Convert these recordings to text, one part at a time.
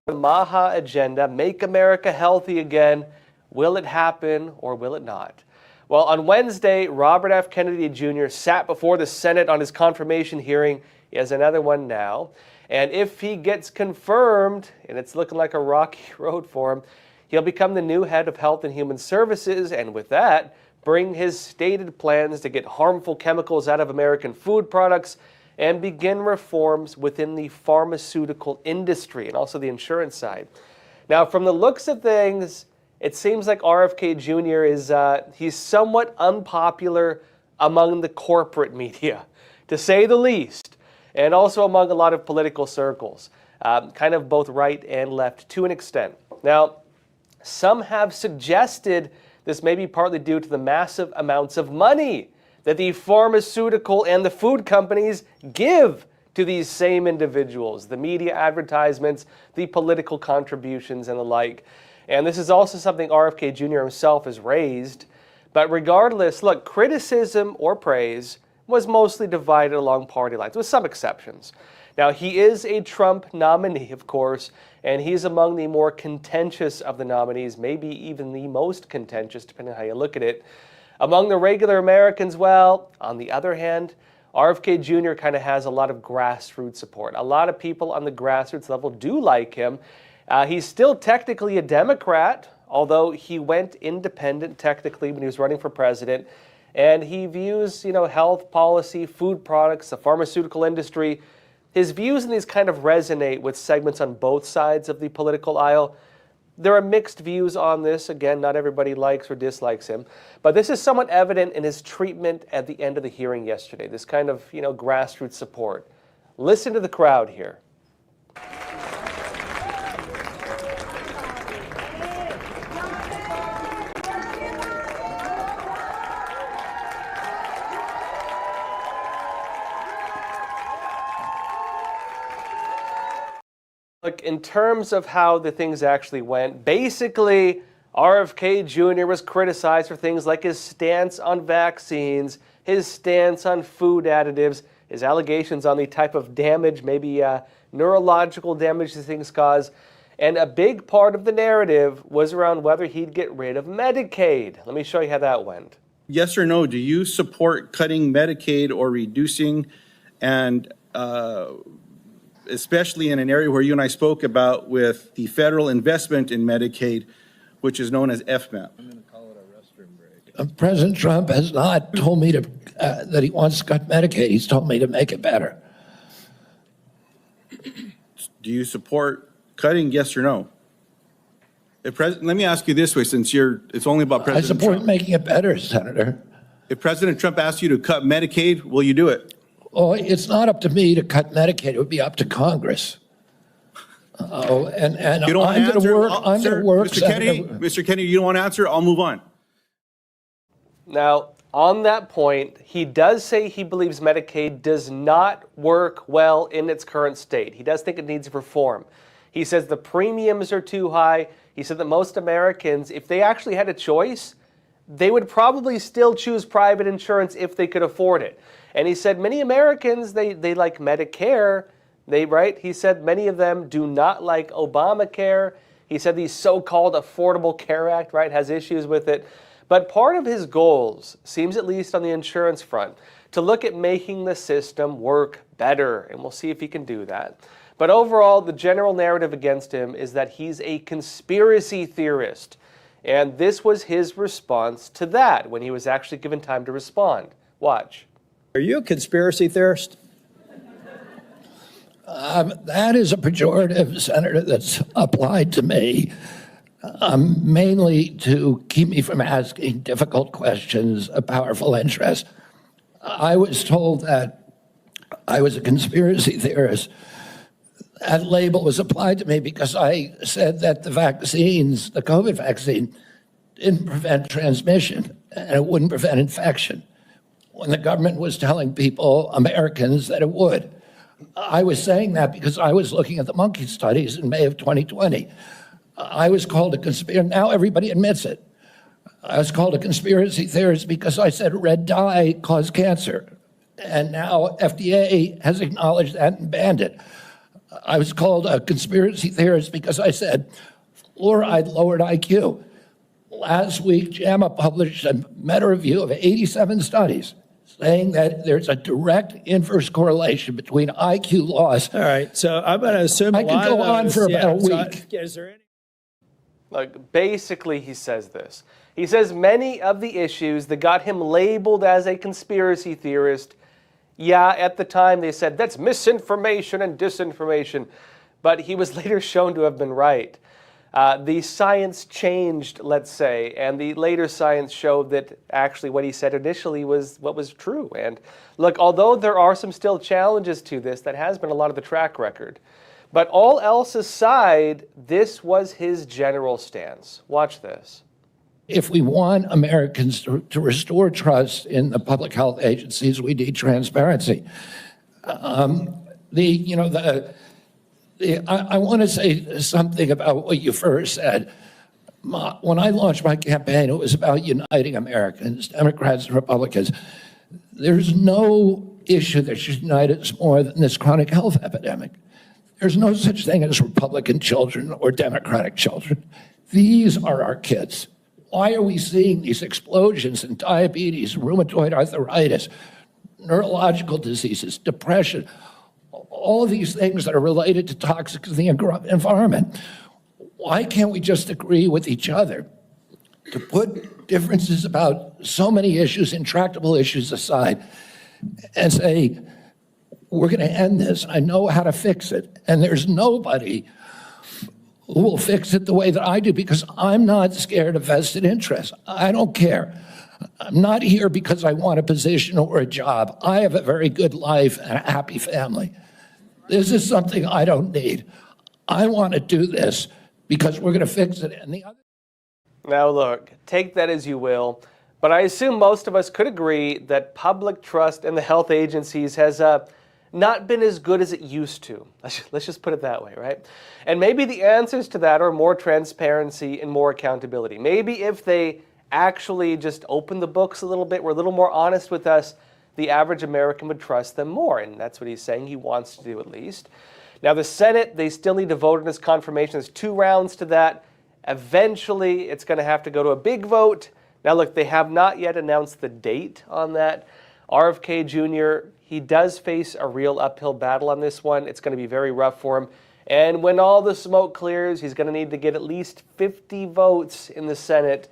The MAHA agenda, make America healthy again. Will it happen or will it not? Well, on Wednesday, Robert F. Kennedy Jr. sat before the Senate on his confirmation hearing. He has another one now. And if he gets confirmed, and it's looking like a rocky road for him, he'll become the new head of Health and Human Services, and with that, bring his stated plans to get harmful chemicals out of American food products and begin reforms within the pharmaceutical industry and also the insurance side. Now, from the looks of things, it seems like RFK Jr. he's somewhat unpopular among the corporate media, to say the least, and also among a lot of political circles, kind of both right and left to an extent. Now, some have suggested this may be partly due to the massive amounts of money that the pharmaceutical and the food companies give to these same individuals, the media advertisements, the political contributions, and the like. And this is also something RFK Jr. himself has raised. But regardless, look, criticism or praise was mostly divided along party lines, with some exceptions. Now, he is a Trump nominee, of course, and he's among the more contentious of the nominees, maybe even the most contentious, depending on how you look at it. Among the regular Americans, well, on the other hand, RFK Jr. kind of has a lot of grassroots support. A lot of people on the grassroots level do like him. He's still technically a Democrat, although he went independent technically when he was running for president. And he views, health policy, food products, the pharmaceutical industry. His views in these kind of resonate with segments on both sides of the political aisle. There are mixed views on this. Again, not everybody likes or dislikes him. But this is somewhat evident in his treatment at the end of the hearing yesterday, this kind of, grassroots support. Listen to the crowd here. Look, in terms of how the things actually went, basically, RFK Jr. was criticized for things like his stance on vaccines, his stance on food additives, his allegations on the type of damage, maybe neurological damage these things cause. And a big part of the narrative was around whether he'd get rid of Medicaid. Let me show you how that went. Yes or no, do you support cutting Medicaid or reducing, and especially in an area where you and I spoke about with the federal investment in Medicaid, which is known as FMAP? I'm going to call it a restroom break. President Trump has not told me that he wants to cut Medicaid. He's told me to make it better. Do you support cutting, yes or no? Let me ask you this way, since it's only about President Trump. I support making it better, Senator. If President Trump asks you to cut Medicaid, will you do it? Oh, it's not up to me to cut Medicaid. It would be up to Congress. Oh, and you don't I'm going to work. I'm going to work. Mr. Kennedy, you don't want to answer? I'll move on. Now, on that point, he does say he believes Medicaid does not work well in its current state. He does think it needs reform. He says the premiums are too high. He said that most Americans, if they actually had a choice, they would probably still choose private insurance if they could afford it. And he said many Americans, they like Medicare, He said many of them do not like Obamacare. He said the so-called Affordable Care Act, has issues with it. But part of his goals seems, at least on the insurance front, to look at making the system work better. And we'll see if he can do that. But overall, the general narrative against him is that he's a conspiracy theorist. And this was his response to that when he was actually given time to respond. Watch. Are you a conspiracy theorist? That is a pejorative, Senator, that's applied to me, mainly to keep me from asking difficult questions of powerful interests. I was told that I was a conspiracy theorist. That label was applied to me because I said that the vaccines, the COVID vaccine, didn't prevent transmission and it wouldn't prevent infection, when the government was telling people, Americans, that it would. I was saying that because I was looking at the monkey studies in May of 2020. I was called a conspiracy. Now everybody admits it. I was called a conspiracy theorist because I said red dye caused cancer. And now FDA has acknowledged that and banned it. I was called a conspiracy theorist because I said fluoride lowered IQ. Last week, JAMA published a meta-review of 87 studies saying that there's a direct inverse correlation between IQ loss. All right, so I'm going to assume I could go on for about a week. Is there any? Like, basically, he says this. He says many of the issues that got him labeled as a conspiracy theorist, yeah, at the time they said that's misinformation and disinformation, but he was later shown to have been right. The science changed, let's say, and the later science showed that actually what he said initially was what was true. And look, although there are some still challenges to this, that has been a lot of the track record. But all else aside, this was his general stance. Watch this. If we want Americans to restore trust in the public health agencies, we need transparency. I want to say something about what you first said. When I launched my campaign, it was about uniting Americans, Democrats and Republicans. There's no issue that should unite us more than this chronic health epidemic. There's no such thing as Republican children or Democratic children. These are our kids. Why are we seeing these explosions in diabetes, rheumatoid arthritis, neurological diseases, depression, all of these things that are related to toxics in the environment? Why can't we just agree with each other to put differences about so many issues, intractable issues aside, and say, we're going to end this. I know how to fix it. And there's nobody who will fix it the way that I do because I'm not scared of vested interests. I don't care. I'm not here because I want a position or a job. I have a very good life and a happy family. This is something I don't need. I want to do this because we're going to fix it. And the other. Now look, take that as you will, but I assume most of us could agree that public trust in the health agencies has not been as good as it used to. Let's just put it that way, right? And maybe the answers to that are more transparency and more accountability. Maybe if they actually just opened the books a little bit, were a little more honest with us, the average American would trust them more. And that's what he's saying he wants to do at least. Now the Senate, they still need to vote on his confirmation. There's 2 rounds to that. Eventually, it's going to have to go to a big vote. Now look, they have not yet announced the date on that. RFK Jr., he does face a real uphill battle on this one. It's going to be very rough for him. And when all the smoke clears, he's going to need to get at least 50 votes in the Senate.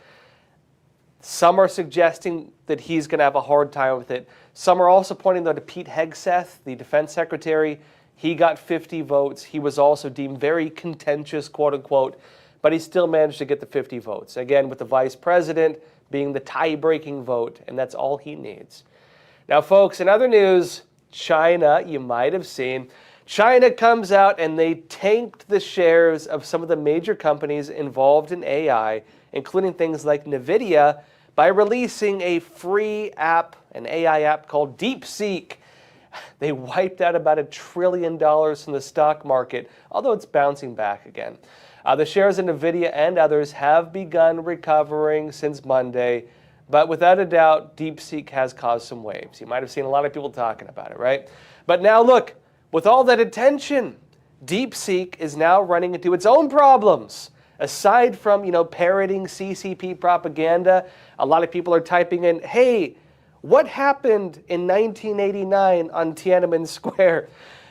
Some are suggesting that he's going to have a hard time with it. Some are also pointing, though, to Pete Hegseth, the defense secretary. He got 50 votes. He was also deemed very contentious, quote unquote, but he still managed to get the 50 votes. Again, with the vice president being the tie-breaking vote, and that's all he needs. Now, folks, in other news, China, you might have seen, China comes out and they tanked the shares of some of the major companies involved in AI, including things like NVIDIA, by releasing a free app, an AI app called DeepSeek. They wiped out about $1 trillion from the stock market, although it's bouncing back again. The shares in NVIDIA and others have begun recovering since Monday, but without a doubt, DeepSeek has caused some waves. You might have seen a lot of people talking about it, right? But now look, with all that attention, DeepSeek is now running into its own problems. Aside from, parroting CCP propaganda, a lot of people are typing in, hey, what happened in 1989 on Tiananmen Square?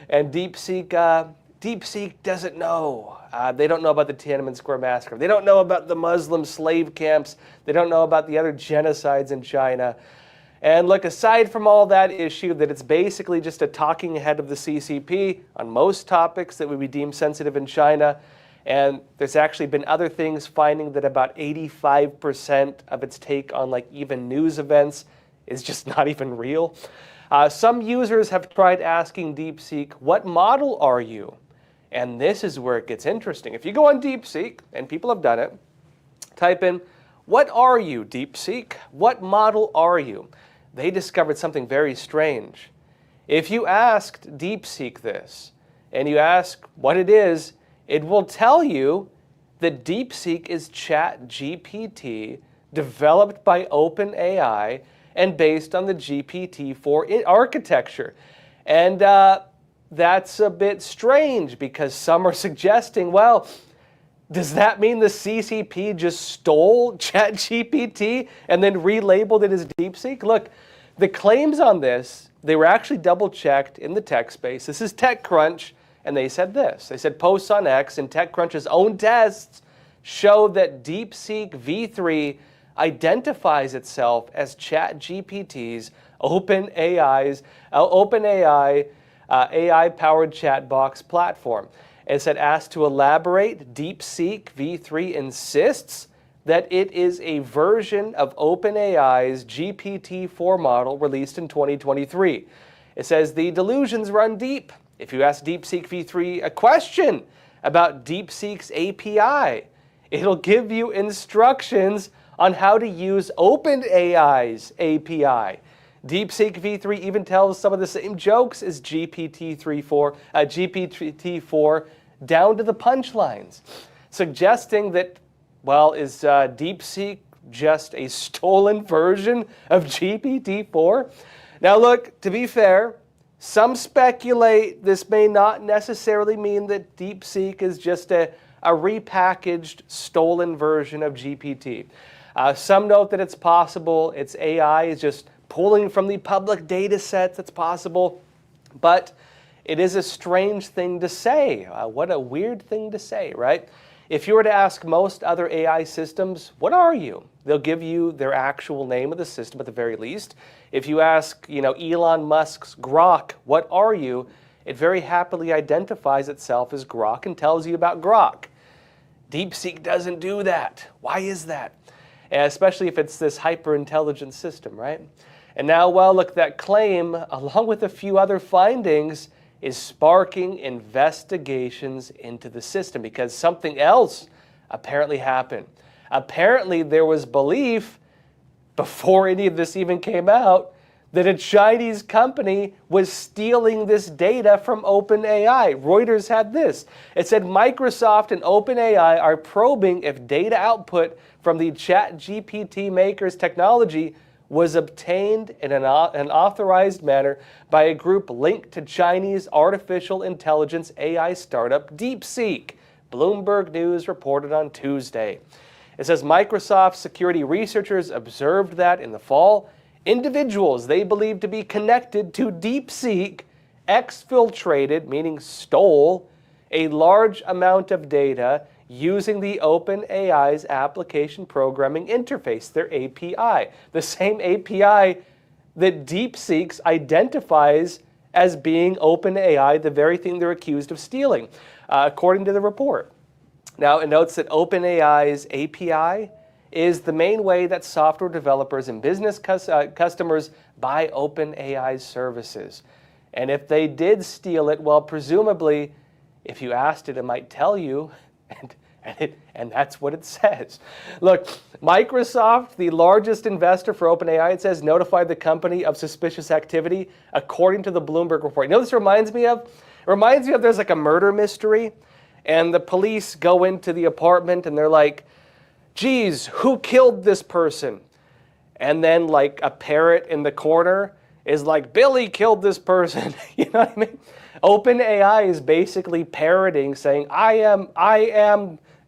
And DeepSeek doesn't know. They don't know about the Tiananmen Square massacre. They don't know about the Muslim slave camps. They don't know about the other genocides in China. And look, aside from all that issue, that it's basically just a talking head of the CCP on most topics that would be deemed sensitive in China. And there's actually been other things finding that about 85% of its take on even news events is just not even real. Some users have tried asking DeepSeek, what model are you? And this is where it gets interesting. If you go on DeepSeek, and people have done it, type in, what are you, DeepSeek? What model are you? They discovered something very strange. If you asked DeepSeek this, and you ask what it is, it will tell you that DeepSeek is ChatGPT, developed by OpenAI, and based on the GPT-4 architecture. And that's a bit strange because some are suggesting, well, does that mean the CCP just stole ChatGPT and then relabeled it as DeepSeek? Look, the claims on this, they were actually double-checked in the tech space. This is TechCrunch, and they said this. They said posts on X and TechCrunch's own tests show that DeepSeek v3 identifies itself as ChatGPT's OpenAI AI-powered chat box platform. It said, asked to elaborate, DeepSeek v3 insists that it is a version of OpenAI's GPT-4 model released in 2023. It says the delusions run deep. If you ask DeepSeek v3 a question about DeepSeek's API, it'll give you instructions on how to use OpenAI's API. DeepSeek v3 even tells some of the same jokes as GPT-4 down to the punchlines, suggesting that, well, is DeepSeek just a stolen version of GPT-4? Now look, to be fair, some speculate this may not necessarily mean that DeepSeek is just a repackaged, stolen version of GPT. Some note that it's possible its AI is just pulling from the public data sets. That's possible, but it is a strange thing to say. What a weird thing to say, right? If you were to ask most other AI systems, what are you? They'll give you their actual name of the system at the very least. If you ask, Elon Musk's Grok, what are you? It very happily identifies itself as Grok and tells you about Grok. DeepSeek doesn't do that. Why is that? Especially if it's this hyper-intelligent system, right? And now, well, look, that claim, along with a few other findings, is sparking investigations into the system because something else apparently happened. Apparently, there was belief, before any of this even came out, that a Chinese company was stealing this data from OpenAI. Reuters had this. It said Microsoft and OpenAI are probing if data output from the ChatGPT maker's technology was obtained in an authorized manner by a group linked to Chinese artificial intelligence AI startup DeepSeek. Bloomberg News reported on Tuesday. It says Microsoft security researchers observed that in the fall, individuals they believed to be connected to DeepSeek exfiltrated, meaning stole, a large amount of data using the OpenAI's application programming interface, their API, the same API that DeepSeek identifies as being OpenAI, the very thing they're accused of stealing, according to the report. Now, it notes that OpenAI's API is the main way that software developers and business customers buy OpenAI's services. And if they did steal it, well, presumably, if you asked it, it might tell you, and that's what it says. Look, Microsoft, the largest investor for OpenAI, it says, notified the company of suspicious activity, according to the Bloomberg report. You know what this reminds me of? It reminds me of there's like a murder mystery, and the police go into the apartment, and they're like, geez, who killed this person? And then like a parrot in the corner is like, Billy killed this person. You know what I mean? OpenAI is basically parroting, saying, I am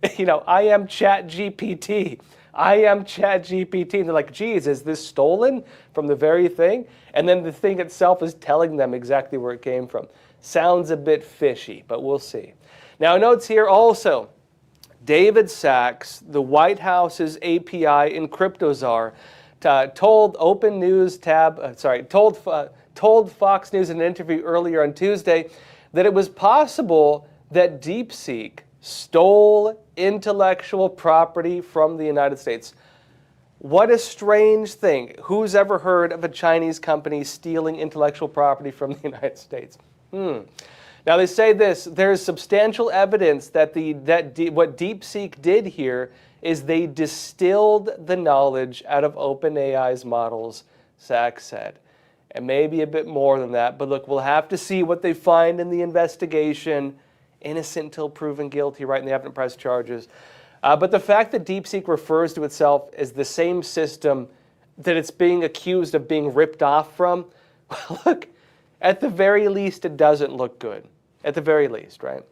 ChatGPT. I am ChatGPT. And they're like, geez, is this stolen from the very thing? And then the thing itself is telling them exactly where it came from. Sounds a bit fishy, but we'll see. Now, notes here also, David Sachs, the White House's API and crypto czar, told told Fox News in an interview earlier on Tuesday that it was possible that DeepSeek stole intellectual property from the United States. What a strange thing. Who's ever heard of a Chinese company stealing intellectual property from the United States? Now they say this, there's substantial evidence that what DeepSeek did here is they distilled the knowledge out of OpenAI's models, Sachs said. And maybe a bit more than that, but look, we'll have to see what they find in the investigation. Innocent till proven guilty, right? And they haven't pressed charges. But the fact that DeepSeek refers to itself as the same system that it's being accused of being ripped off from, well, look, At the very least, it doesn't look good. At the very least, right?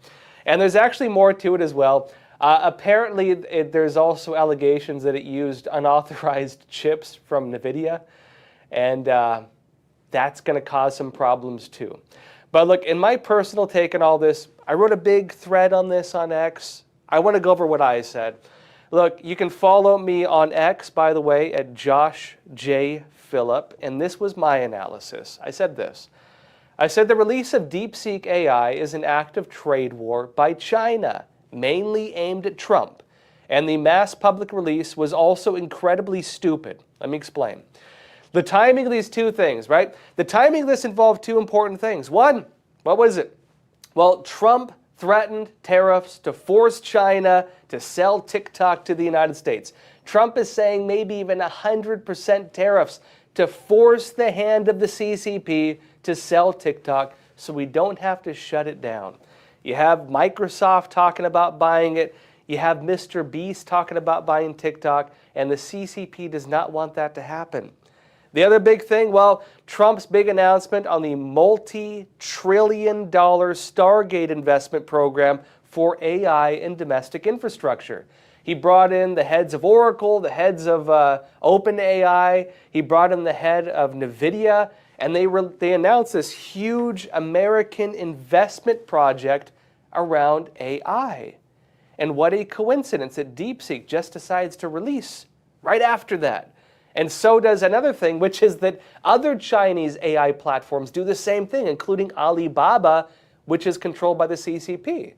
And there's actually more to it as well. Apparently, there's also allegations that it used unauthorized chips from NVIDIA, and that's going to cause some problems too. But look, in my personal take on all this, I wrote a big thread on this on X. I want to go over what I said. Look, you can follow me on X, by the way, at Josh J. Philipp, and this was my analysis. I said this. I said the release of DeepSeek AI is an act of trade war by China, mainly aimed at Trump. And the mass public release was also incredibly stupid. Let me explain. The timing of these two things, right? The timing of this involved two important things. One, what was it? Well, Trump threatened tariffs to force China to sell TikTok to the United States. Trump is saying maybe even 100% tariffs to force the hand of the CCP to sell TikTok so we don't have to shut it down. You have Microsoft talking about buying it. You have Mr. Beast talking about buying TikTok, and the CCP does not want that to happen. The other big thing, well, Trump's big announcement on the multi-trillion-dollar Stargate investment program for AI and domestic infrastructure. He brought in the heads of Oracle, the heads of OpenAI. He brought in the head of NVIDIA, and they announced this huge American investment project around AI. And what a coincidence that DeepSeek just decides to release right after that. And so does another thing, which is that other Chinese AI platforms do the same thing, including Alibaba, which is controlled by the CCP.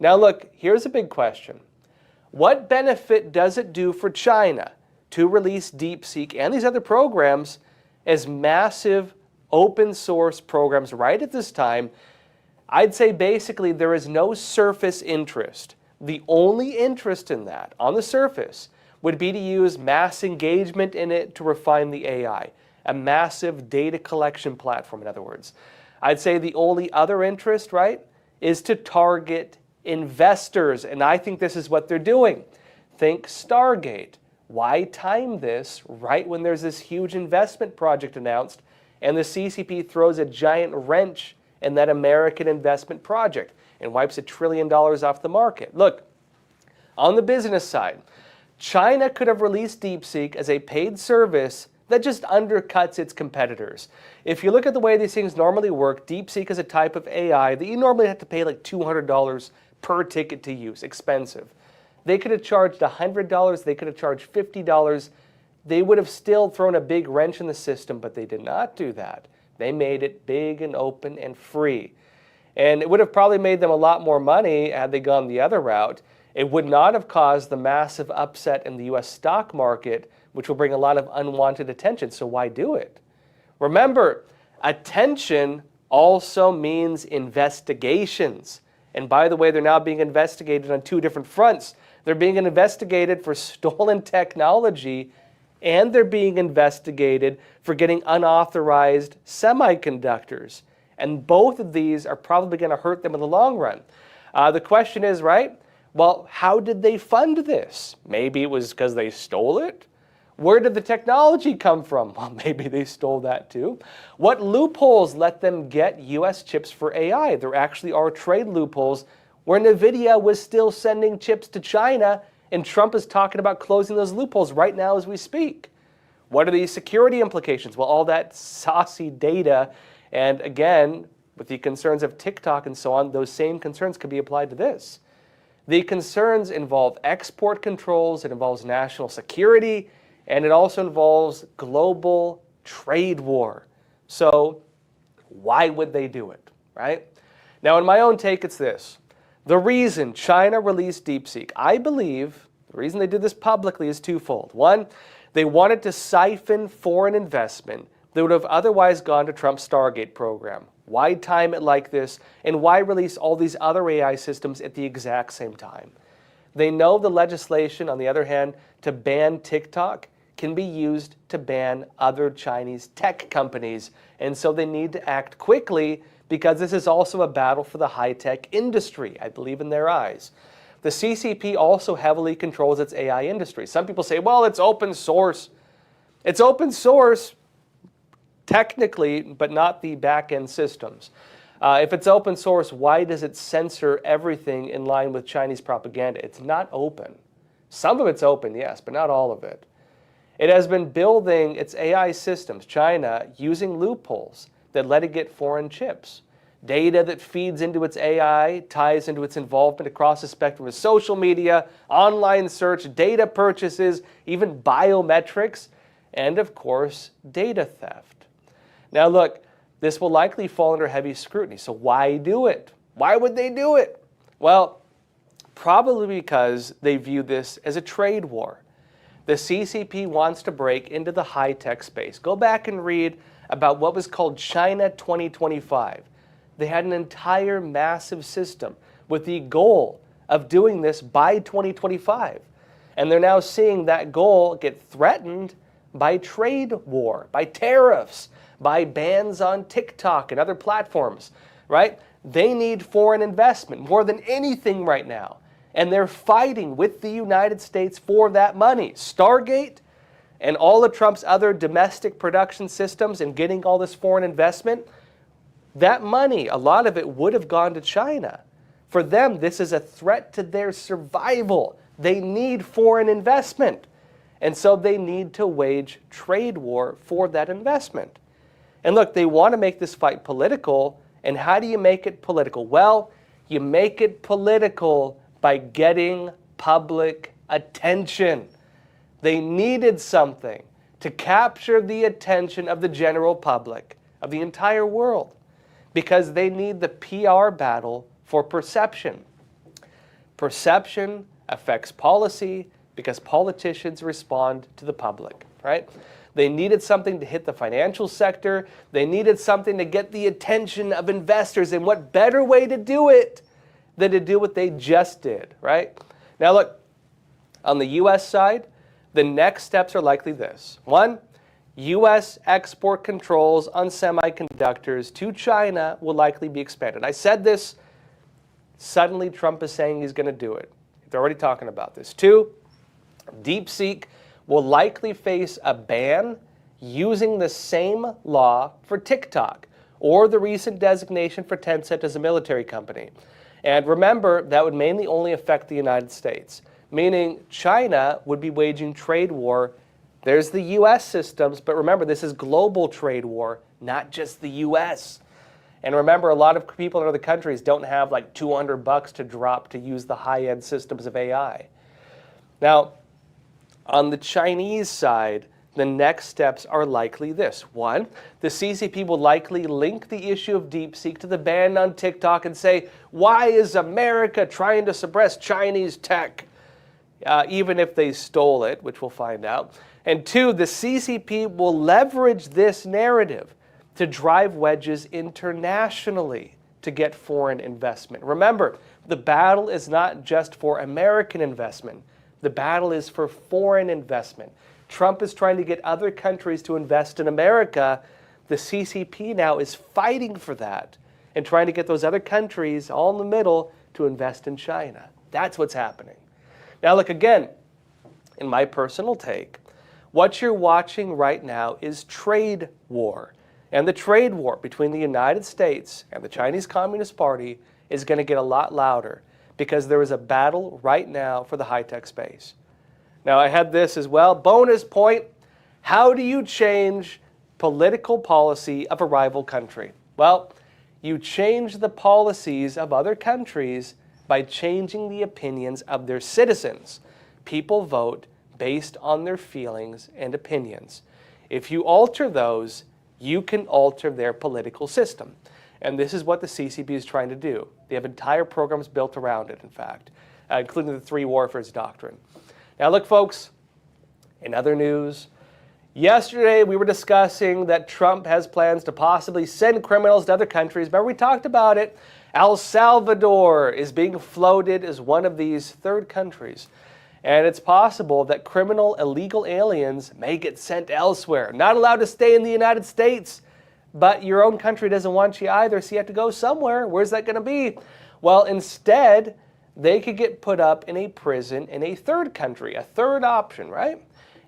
Now look, here's a big question. What benefit does it do for China to release DeepSeek and these other programs as massive open source programs right at this time? I'd say basically there is no surface interest. The only interest in that, on the surface, would be to use mass engagement in it to refine the AI, a massive data collection platform, in other words. I'd say the only other interest, right, is to target investors, and I think this is what they're doing. Think Stargate. Why time this right when there's this huge investment project announced and the CCP throws a giant wrench in that American investment project and wipes $1 trillion off the market? Look, on the business side, China could have released DeepSeek as a paid service that just undercuts its competitors. If you look at the way these things normally work, DeepSeek is a type of AI that you normally have to pay like $200 per ticket to use, expensive. They could have charged $100, they could have charged $50. They would have still thrown a big wrench in the system, but they did not do that. They made it big and open and free. And it would have probably made them a lot more money had they gone the other route. It would not have caused the massive upset in the US stock market, which will bring a lot of unwanted attention. So why do it? Remember, attention also means investigations. And by the way, they're now being investigated on two different fronts. They're being investigated for stolen technology, and they're being investigated for getting unauthorized semiconductors. And both of these are probably going to hurt them in the long run. The question is, right? Well, how did they fund this? Maybe it was because they stole it? Where did the technology come from? Well, maybe they stole that too. What loopholes let them get US chips for AI? There actually are trade loopholes where NVIDIA was still sending chips to China, and Trump is talking about closing those loopholes right now as we speak. What are the security implications? Well, all that saucy data, and again, with the concerns of TikTok and so on, those same concerns could be applied to this. The concerns involve export controls, it involves national security, and it also involves global trade war. So why would they do it, right? Now, in my own take, it's this. The reason China released DeepSeek, I believe, the reason they did this publicly is twofold. One, they wanted to siphon foreign investment that would have otherwise gone to Trump's Stargate program. Why time it like this, and why release all these other AI systems at the exact same time? They know the legislation, on the other hand, to ban TikTok can be used to ban other Chinese tech companies, and so they need to act quickly because this is also a battle for the high-tech industry, I believe, in their eyes. The CCP also heavily controls its AI industry. Some people say, well, it's open source. It's open source. technically, but not the back-end systems. If it's open source, why does it censor everything in line with Chinese propaganda? It's not open. Some of it's open, yes, but not all of it. It has been building its AI systems, China, using loopholes that let it get foreign chips. Data that feeds into its AI ties into its involvement across the spectrum of social media, online search, data purchases, even biometrics, and of course, data theft. Now look, this will likely fall under heavy scrutiny, so why do it? Why would they do it? Well, probably because they view this as a trade war. The CCP wants to break into the high-tech space. Go back and read about what was called China 2025. They had an entire massive system with the goal of doing this by 2025. And they're now seeing that goal get threatened by trade war, by tariffs, by bans on TikTok and other platforms, right? They need foreign investment more than anything right now. And they're fighting with the United States for that money. Stargate and all of Trump's other domestic production systems and getting all this foreign investment, that money, a lot of it would have gone to China. For them, this is a threat to their survival. They need foreign investment. And so they need to wage trade war for that investment. And look, they want to make this fight political. And how do you make it political? Well, you make it political by getting public attention. They needed something to capture the attention of the general public, of the entire world, because they need the PR battle for perception. Perception affects policy because politicians respond to the public, right? They needed something to hit the financial sector. They needed something to get the attention of investors. And what better way to do it than to do what they just did, right? Now look, on the U.S. side, the next steps are likely this. One, U.S. export controls on semiconductors to China will likely be expanded. I said this, suddenly Trump is saying he's going to do it. They're already talking about this. Two, DeepSeek will likely face a ban using the same law for TikTok or the recent designation for Tencent as a military company. And remember, that would mainly only affect the United States, meaning China would be waging trade war. There's the U.S. systems, but remember, this is global trade war, not just the U.S. And remember, a lot of people in other countries don't have like $200 to drop to use the high-end systems of AI. Now, on the Chinese side, the next steps are likely this. One, the CCP will likely link the issue of DeepSeek to the ban on TikTok and say, why is America trying to suppress Chinese tech? Even if they stole it, which we'll find out. And two, the CCP will leverage this narrative to drive wedges internationally to get foreign investment. Remember, the battle is not just for American investment. The battle is for foreign investment. Trump is trying to get other countries to invest in America. The CCP now is fighting for that and trying to get those other countries all in the middle to invest in China. That's what's happening. Now look, again, in my personal take, what you're watching right now is trade war. And the trade war between the United States and the Chinese Communist Party is going to get a lot louder because there is a battle right now for the high-tech space. Now, I had this as well. Bonus point, how do you change political policy of a rival country? Well, you change the policies of other countries by changing the opinions of their citizens. People vote based on their feelings and opinions. If you alter those, you can alter their political system. And this is what the CCP is trying to do. They have entire programs built around it, in fact, including the three warfares doctrine. Now look, folks, in other news, yesterday we were discussing that Trump has plans to possibly send criminals to other countries. Remember, we talked about it. El Salvador is being floated as one of these third countries. And it's possible that criminal illegal aliens may get sent elsewhere. Not allowed to stay in the United States, but your own country doesn't want you either, so you have to go somewhere. Where's that going to be? Well, instead, they could get put up in a prison in a third country, a third option, right?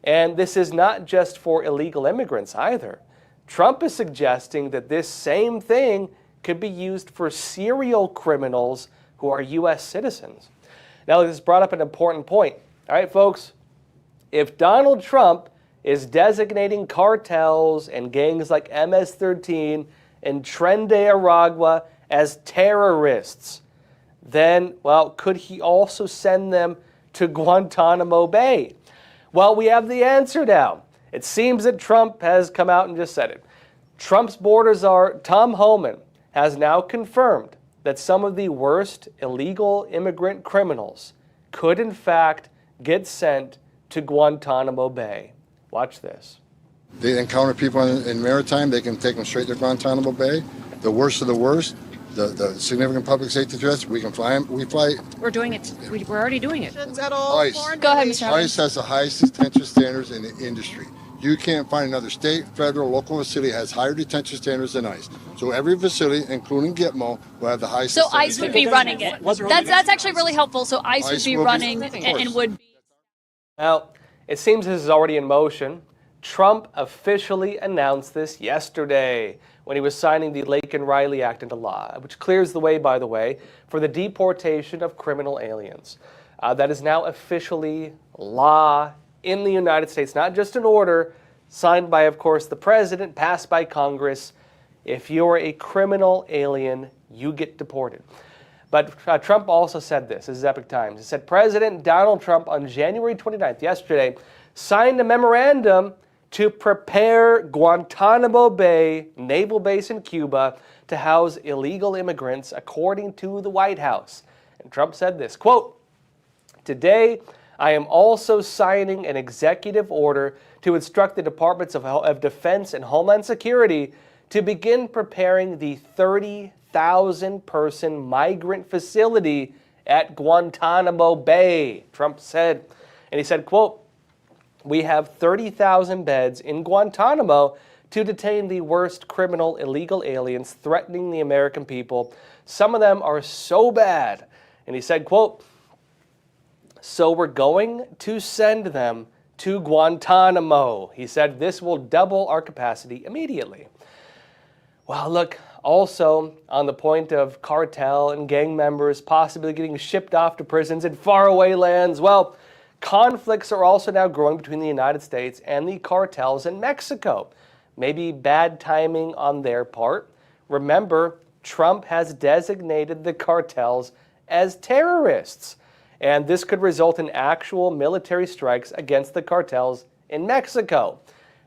And this is not just for illegal immigrants either. Trump is suggesting that this same thing could be used for serial criminals who are U.S. citizens. Now, this brought up an important point. All right, folks, if Donald Trump is designating cartels and gangs like MS-13 and Tren de Aragua as terrorists, then, well, could he also send them to Guantanamo Bay? Well, we have the answer now. It seems that Trump has come out and just said it. Trump's border czar, Tom Homan, has now confirmed that some of the worst illegal immigrant criminals could, in fact, get sent to Guantanamo Bay. Watch this. They encounter people in maritime, they can take them straight to Guantanamo Bay. The worst of the worst, the significant public safety threats, we can fly them. We fly. We're doing it. We're already doing it. ICE. Go ahead, Mr. Homan. ICE has the highest detention standards in the industry. You can't find another state, federal, local facility has higher detention standards than ICE. So every facility, including Gitmo, will have the highest. So ICE would be running it. That's actually really helpful. So ICE would be running and would. Now, it seems this is already in motion. Trump officially announced this yesterday when he was signing the Laken Riley Act into law, which clears the way, by the way, for the deportation of criminal aliens. That is now officially law in the United States, not just an order signed by, of course, the president, passed by Congress. If you're a criminal alien, you get deported. But Trump also said this is Epoch Times. He said President Donald Trump on January 29th, yesterday, signed a memorandum to prepare Guantanamo Bay Naval Base in Cuba to house illegal immigrants, according to the White House. And Trump said this, quote, "Today, I am also signing an executive order to instruct the Departments of Defense and Homeland Security to begin preparing the 30,000-person migrant facility at Guantanamo Bay," Trump said. And he said, quote, "We have 30,000 beds in Guantanamo to detain the worst criminal illegal aliens threatening the American people. Some of them are so bad." And he said, quote, "So we're going to send them to Guantanamo." He said this will double our capacity immediately. Well, look, also on the point of cartel and gang members possibly getting shipped off to prisons in faraway lands, well, conflicts are also now growing between the United States and the cartels in Mexico. Maybe bad timing on their part. Remember, Trump has designated the cartels as terrorists, and this could result in actual military strikes against the cartels in Mexico.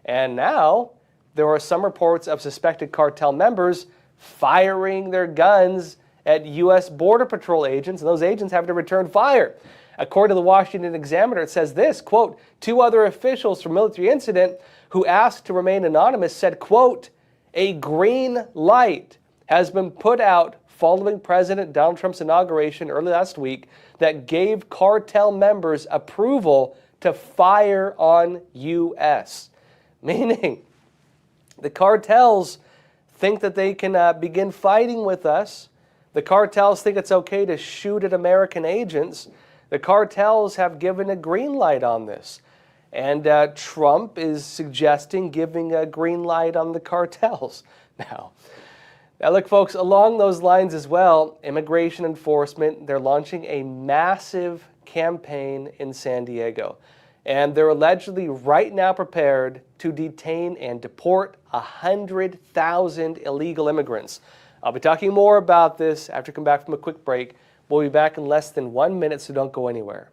And now, there are some reports of suspected cartel members firing their guns at U.S. Border Patrol agents, and those agents have to return fire. According to the Washington Examiner, it says this, quote, "Two other officials from military incident who asked to remain anonymous said, quote, a green light has been put out following President Donald Trump's inauguration early last week that gave cartel members approval to fire on U.S." Meaning, the cartels think that they can begin fighting with us. The cartels think it's okay to shoot at American agents. The cartels have given a green light on this. And Trump is suggesting giving a green light on the cartels now. Now look, folks, along those lines as well, immigration enforcement, they're launching a massive campaign in San Diego. And they're allegedly right now prepared to detain and deport 100,000 illegal immigrants. I'll be talking more about this after I come back from a quick break. We'll be back in less than 1 minute, so don't go anywhere.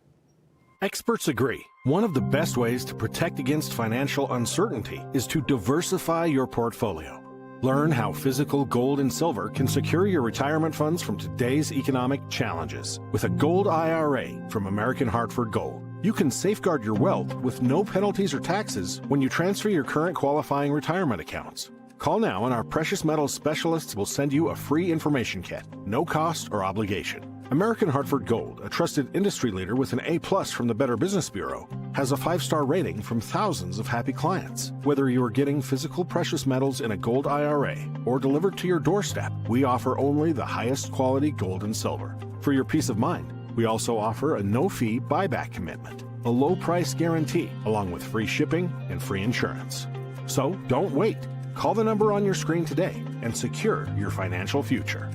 Experts agree. One of the best ways to protect against financial uncertainty is to diversify your portfolio. Learn how physical gold and silver can secure your retirement funds from today's economic challenges. With a gold IRA from American Hartford Gold, you can safeguard your wealth with no penalties or taxes when you transfer your current qualifying retirement accounts. Call now and our precious metals specialists will send you a free information kit, no cost or obligation. American Hartford Gold, a trusted industry leader with an A+ from the Better Business Bureau, has a 5-star rating from thousands of happy clients. Whether you are getting physical precious metals in a gold IRA or delivered to your doorstep, we offer only the highest quality gold and silver. For your peace of mind, we also offer a no-fee buyback commitment, a low price guarantee, along with free shipping and free insurance. So don't wait. Call the number on your screen today and secure your financial future.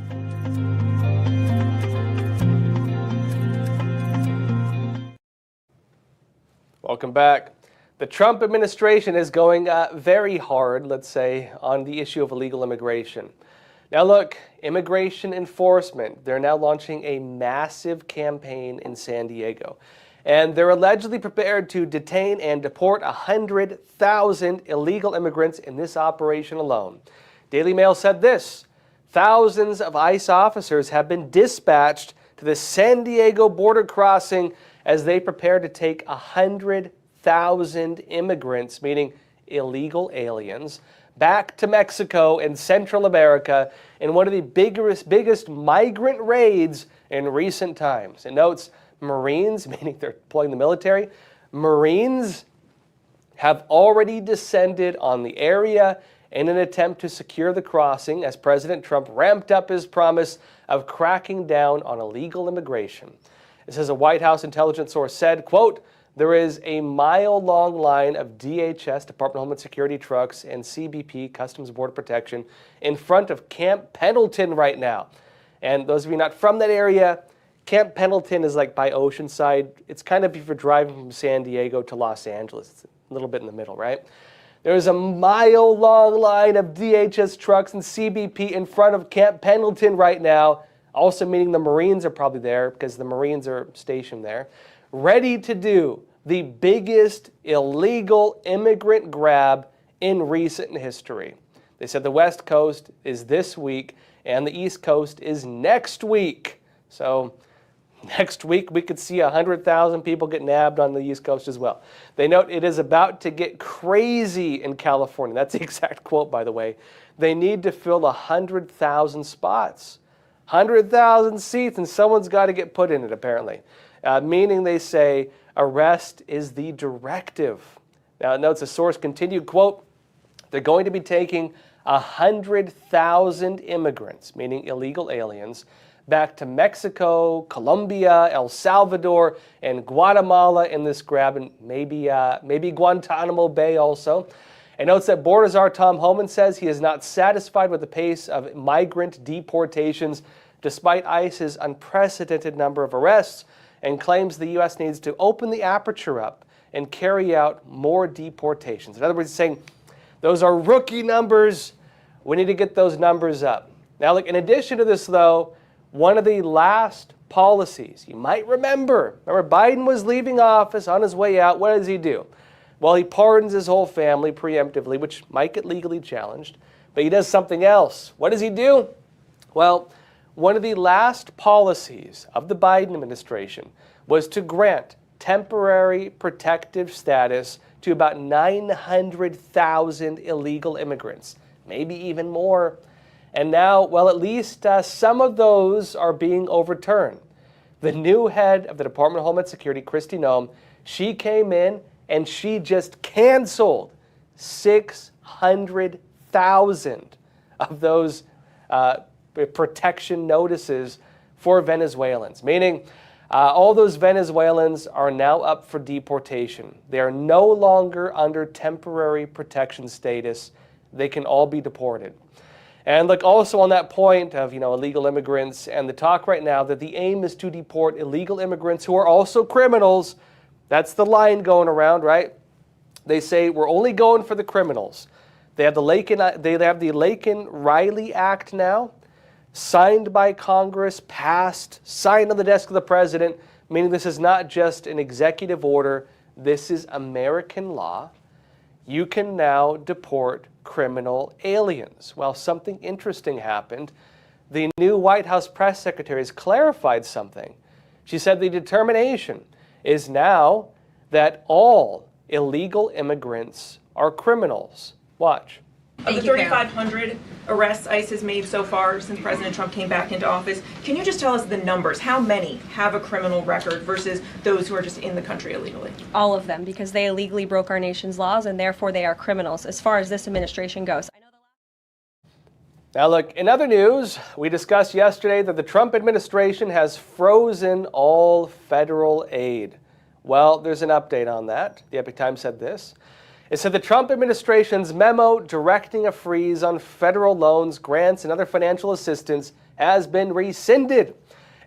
Welcome back. The Trump administration is going very hard, let's say, on the issue of illegal immigration. Now look, immigration enforcement, they're now launching a massive campaign in San Diego. And they're allegedly prepared to detain and deport 100,000 illegal immigrants in this operation alone. Daily Mail said this: thousands of ICE officers have been dispatched to the San Diego border crossing as they prepare to take 100,000 immigrants, meaning illegal aliens, back to Mexico and Central America in one of the biggest migrant raids in recent times. It notes Marines, meaning they're deploying the military, Marines have already descended on the area in an attempt to secure the crossing as President Trump ramped up his promise of cracking down on illegal immigration. It says a White House intelligence source said, quote, "There is a mile-long line of DHS, Department of Homeland Security trucks, and CBP, Customs Border Protection, in front of Camp Pendleton right now." And those of you not from that area, Camp Pendleton is like by Oceanside. It's kind of if you're driving from San Diego to Los Angeles. It's a little bit in the middle, right? There's a mile-long line of DHS trucks and CBP in front of Camp Pendleton right now, also meaning the Marines are probably there because the Marines are stationed there, ready to do the biggest illegal immigrant grab in recent history. They said the West Coast is this week and the East Coast is next week. So next week we could see 100,000 people get nabbed on the East Coast as well. They note it is about to get crazy in California. That's the exact quote, by the way. They need to fill 100,000 spots. 100,000 seats, and someone's got to get put in it, apparently. Meaning they say arrest is the directive. Now, it notes a source continued, quote, "They're going to be taking 100,000 immigrants, meaning illegal aliens, back to Mexico, Colombia, El Salvador, and Guatemala in this grab, and maybe Guantanamo Bay also." It notes that Border Czar Tom Homan says he is not satisfied with the pace of migrant deportations despite ICE's unprecedented number of arrests, and claims the U.S. needs to open the aperture up and carry out more deportations. In other words, he's saying those are rookie numbers. We need to get those numbers up. Now, look, in addition to this, though, one of the last policies, you might remember Biden was leaving office on his way out. What does he do? Well, he pardons his whole family preemptively, which might get legally challenged, but he does something else. What does he do? Well, one of the last policies of the Biden administration was to grant temporary protective status to about 900,000 illegal immigrants, maybe even more. And now, well, at least some of those are being overturned. The new head of the Department of Homeland Security, Kristi Noem, she came in and she just canceled 600,000 of those protection notices for Venezuelans, meaning all those Venezuelans are now up for deportation. They are no longer under temporary protection status. They can all be deported. And look, also on that point of, illegal immigrants and the talk right now that the aim is to deport illegal immigrants who are also criminals. That's the line going around, right? They say we're only going for the criminals. They have the Laken-Riley Act now, signed by Congress, passed, signed on the desk of the president, meaning this is not just an executive order. This is American law. You can now deport criminal aliens. Well, something interesting happened. The new White House press secretary has clarified something. She said the determination is now that all illegal immigrants are criminals. Watch. Of the 3,500 arrests ICE has made so far since President Trump came back into office, can you just tell us the numbers? How many have a criminal record versus those who are just in the country illegally? All of them, because they illegally broke our nation's laws and therefore they are criminals as far as this administration goes. Now look, in other news, we discussed yesterday that the Trump administration has frozen all federal aid. Well, there's an update on that. The Epoch Times said this. It said the Trump administration's memo directing a freeze on federal loans, grants, and other financial assistance has been rescinded.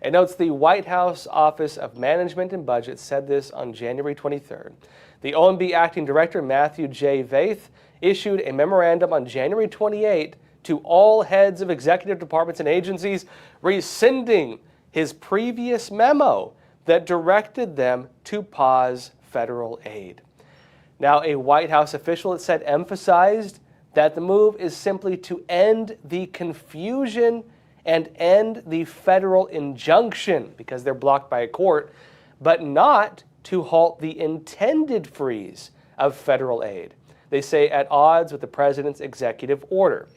It notes the White House Office of Management and Budget said this on January 23rd. The OMB acting director, Matthew J. Vaith, issued a memorandum on January 28 to all heads of executive departments and agencies, rescinding his previous memo that directed them to pause federal aid. Now, a White House official, it said, emphasized that the move is simply to end the confusion and end the federal injunction, because they're blocked by a court, but not to halt the intended freeze of federal aid. They say at odds with the president's executive order.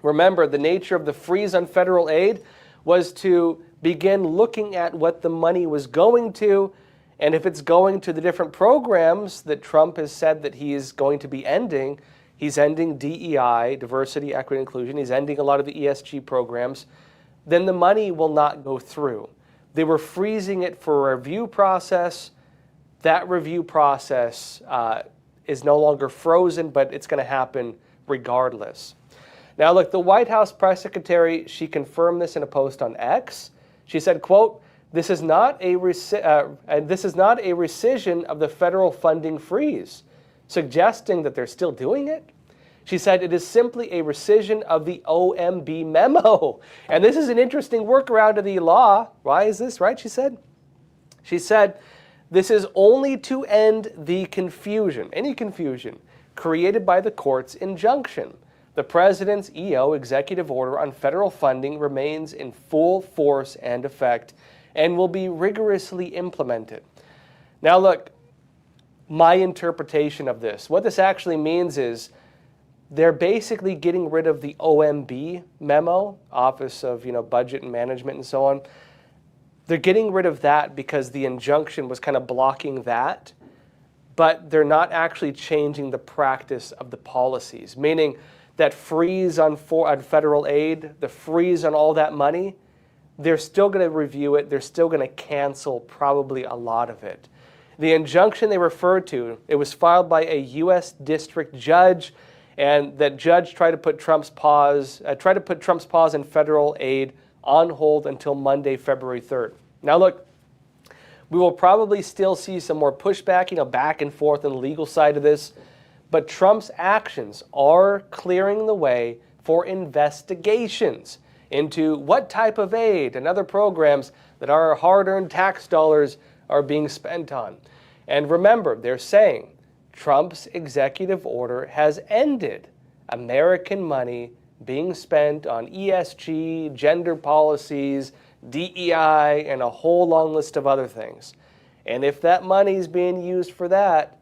Remember, the nature of the freeze on federal aid was to begin looking at what the money was going to, and if it's going to the different programs that Trump has said that he is going to be ending. He's ending DEI, diversity, equity, inclusion. He's ending a lot of the ESG programs. Then the money will not go through. They were freezing it for a review process. That review process is no longer frozen, but it's going to happen regardless. Now, look, the White House press secretary, she confirmed this in a post on X. She said, quote, this is not a rescission of the federal funding freeze, suggesting that they're still doing it. She said it is simply a rescission of the OMB memo. And this is an interesting workaround of the law. Why is this, right? She said, this is only to end the confusion, any confusion, created by the court's injunction. The president's EO executive order on federal funding remains in full force and effect and will be rigorously implemented. Now look, my interpretation of this, what this actually means is they're basically getting rid of the OMB memo, Office of Budget and Management and so on. They're getting rid of that because the injunction was kind of blocking that, but they're not actually changing the practice of the policies, meaning that freeze on federal aid, the freeze on all that money, they're still going to review it. They're still going to cancel probably a lot of it. The injunction they referred to, it was filed by a U.S. district judge, and that judge tried to put Trump's pause in federal aid on hold until Monday, February 3rd. Now look, we will probably still see some more pushback, back and forth on the legal side of this, but Trump's actions are clearing the way for investigations into what type of aid and other programs that our hard-earned tax dollars are being spent on. And remember, they're saying Trump's executive order has ended American money being spent on ESG, gender policies, DEI, and a whole long list of other things. And if that money is being used for that,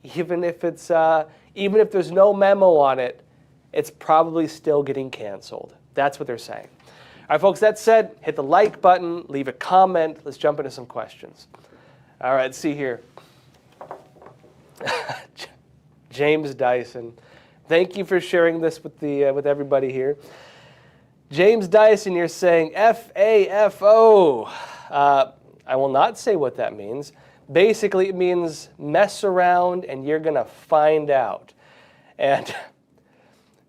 even if there's no memo on it, it's probably still getting canceled. That's what they're saying. All right, folks, that said, hit the like button, leave a comment. Let's jump into some questions. All right, let's see here. James Dyson. Thank you for sharing this with everybody here. James Dyson, you're saying FAFO. I will not say what that means. Basically, it means mess around and you're going to find out. And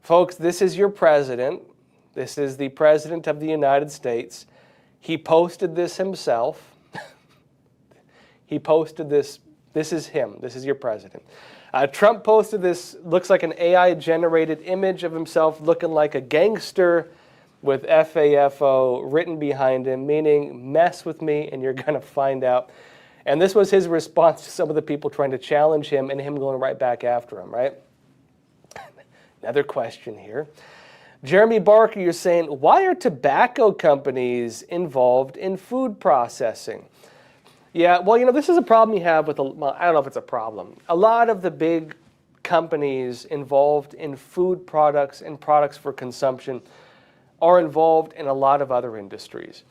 folks, this is your president. This is the president of the United States. He posted this himself. He posted this. This is him. This is your president. Trump posted this, looks like an AI-generated image of himself looking like a gangster with FAFO written behind him, meaning mess with me and you're going to find out. And this was his response to some of the people trying to challenge him and him going right back after him, right? Another question here. Jeremy Barker, you're saying, why are tobacco companies involved in food processing? Yeah, well, this is a problem you have with, I don't know if it's a problem. A lot of the big companies involved in food products and products for consumption are involved in a lot of other industries.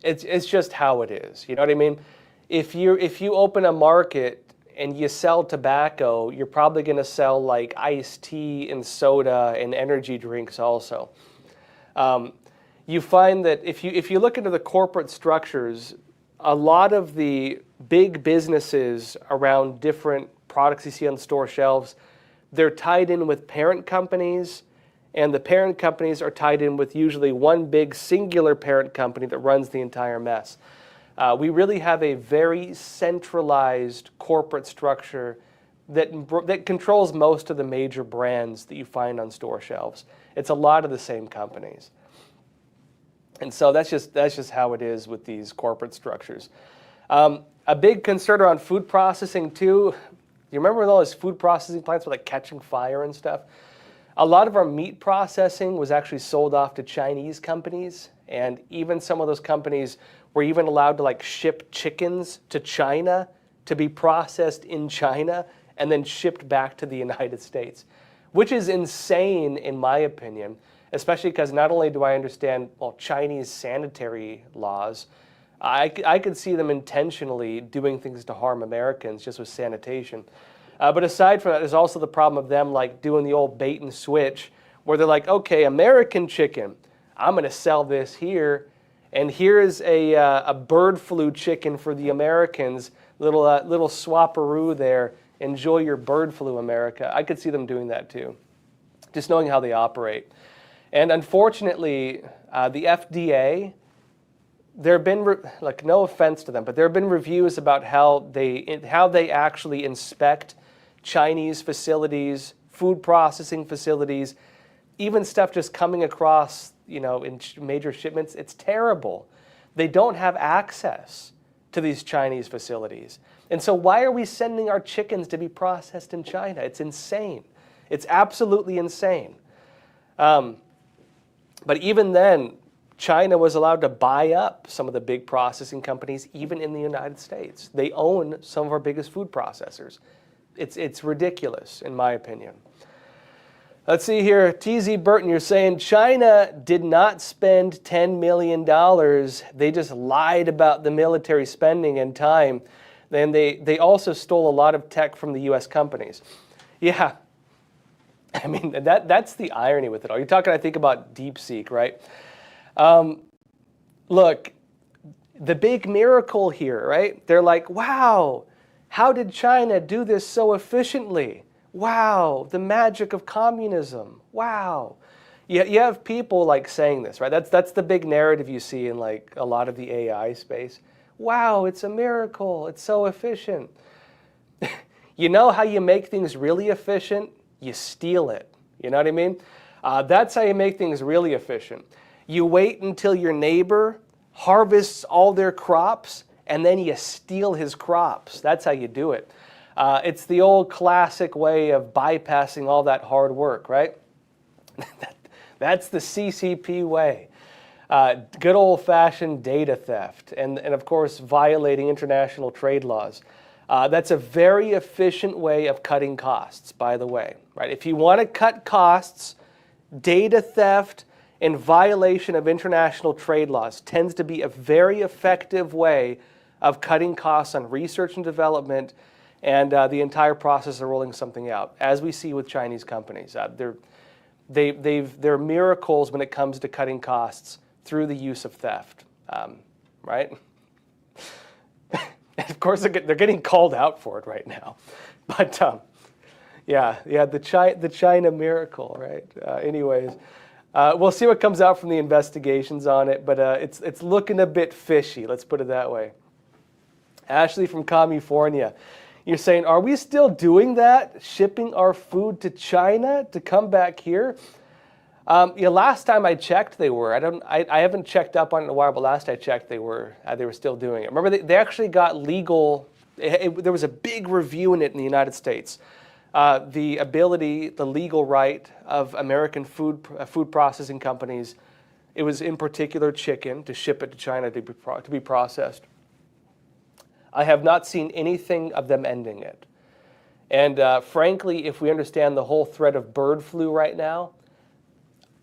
It's just how it is. You know what I mean? If you open a market and you sell tobacco, you're probably going to sell like iced tea and soda and energy drinks also. You find that if you look into the corporate structures, a lot of the big businesses around different products you see on store shelves, they're tied in with parent companies, and the parent companies are tied in with usually one big singular parent company that runs the entire mess. We really have a very centralized corporate structure that controls most of the major brands that you find on store shelves. It's a lot of the same companies. And so that's just how it is with these corporate structures. A big concern around food processing too. You remember when all those food processing plants were like catching fire and stuff? A lot of our meat processing was actually sold off to Chinese companies, and even some of those companies were even allowed to like ship chickens to China to be processed in China and then shipped back to the United States, which is insane in my opinion, especially because not only do I understand, well, Chinese sanitary laws, I could see them intentionally doing things to harm Americans just with sanitation. But aside from that, there's also the problem of them like doing the old bait and switch where they're like, okay, American chicken, I'm going to sell this here, and here's a bird flu chicken for the Americans, little swapperoo there. Enjoy your bird flu, America. I could see them doing that too, just knowing how they operate. And unfortunately, the FDA, there have been, like, no offense to them, but there have been reviews about how they actually inspect Chinese facilities, food processing facilities, even stuff just coming across, in major shipments. It's terrible. They don't have access to these Chinese facilities. And so why are we sending our chickens to be processed in China? It's insane. It's absolutely insane. But even then, China was allowed to buy up some of the big processing companies, even in the United States. They own some of our biggest food processors. It's ridiculous, in my opinion. Let's see here. TZ Burton, you're saying China did not spend $10 million. They just lied about the military spending and time. Then they also stole a lot of tech from the U.S. companies. Yeah. I mean, that's the irony with it all. You're talking, I think, about DeepSeek, right? Look, the big miracle here, right? They're like, wow, how did China do this so efficiently? Wow, the magic of communism. Wow. You have people like saying this, right? That's the big narrative you see in like a lot of the AI space. Wow, it's a miracle. It's so efficient. You know how you make things really efficient? You steal it. You know what I mean? That's how you make things really efficient. You wait until your neighbor harvests all their crops, and then you steal his crops. That's how you do it. It's the old classic way of bypassing all that hard work, right? That's the CCP way. Good old-fashioned data theft, and of course violating international trade laws. That's a very efficient way of cutting costs, by the way. Right? If you want to cut costs, data theft and violation of international trade laws tends to be a very effective way of cutting costs on research and development and the entire process of rolling something out, as we see with Chinese companies. They're miracles when it comes to cutting costs through the use of theft, right? Of course, they're getting called out for it right now. But yeah, the China miracle, right? Anyways, we'll see what comes out from the investigations on it, but it's looking a bit fishy, let's put it that way. Ashley from California, you're saying, are we still doing that? Shipping our food to China to come back here? Last time I checked, they were. I haven't checked up on it in a while, but last I checked, they were still doing it. Remember, they actually got legal. There was a big review in it in the United States. The legal right of American food processing companies. It was in particular chicken to ship it to China to be processed. I have not seen anything of them ending it. And frankly, if we understand the whole threat of bird flu right now,